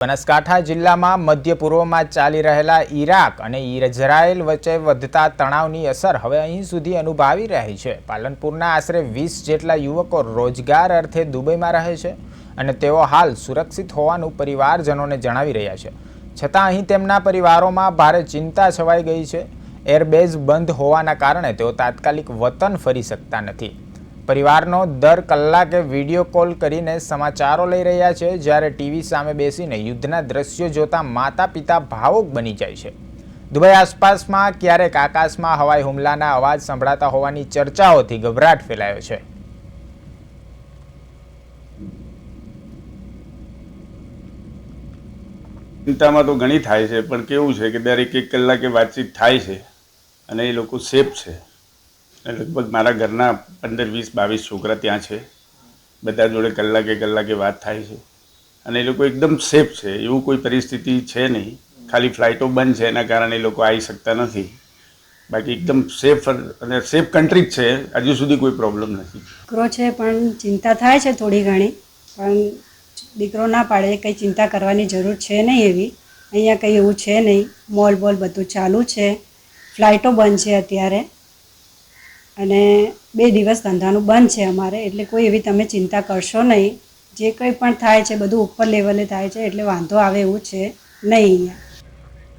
બનાસકાંઠા જિલ્લામાં મધ્ય પૂર્વમાં ચાલી રહેલા ઈરાક અને ઇઝરાયેલ વચ્ચે વધતા તણાવની અસર હવે અહીં સુધી અનુભવી રહી છે। પાલનપુરના આશરે 20 જેટલા યુવકો રોજગાર અર્થે દુબઈમાં રહે છે અને તેઓ હાલ સુરક્ષિત હોવાનું પરિવારજનોને જણાવી રહ્યા છે। છતાં અહીં તેમના પરિવારોમાં ભારે ચિંતા છવાઈ ગઈ છે। એરબેઝ બંધ હોવાના કારણે તેઓ તાત્કાલિક વતન ફરી શકતા નથી। परिवारनो दर कलाके वीडियो कॉल करीने समाचारों लई रह्या छे, ज्यारे टीवी सामे बेसीने युद्धना दृश्यो जोता माता पिता भावुक बनी जाय छे। दुबई आसपासमां क्यारेक आकाशमां हवाई हुमलाना अवाज संभळाता होवानी चर्चाओथी गभराट फैलायो छे। चिंतामां तो घणी थाय छे, पण केवुं छे के दरेक एक कलाके वातचीत थाय छे अने ए लोको सेफ छे। लगभग मारा घरना 15, 20, 22 छोकरा त्यां छे। बधा जोड़े कलाके वात थाय छे अने ए लोको एकदम सेफ छे। एवुं कोई परिस्थिति छे नहीं। खाली फ्लाइटो बंध छे एना कारणे ए लोको आई शकता नथी। बाकी एकदम सेफ अने सेफ कंट्री ज छे। हजू सुधी कोई प्रॉब्लम नहीं। दीकरो छे पण चिंता थाय छे थोड़ी घणी, पण दीकरो ना पाड़े कई चिंता करवानी जरूर छे नहीं। एवी अहींया कई एवुं छे नहीं। मॉल बोल बधुं चालू छे, फ्लाइटो बंध छे अत्यारे અને 2 દિવસ ધંધાનું બંધ છે અમારે, એટલે કોઈ એવી તમે ચિંતા કરશો નહીં। જે કંઈ પણ થાય છે બધું ઉપર લેવલે થાય છે, એટલે વાંધો આવે એવું છે નહીં અહીંયા।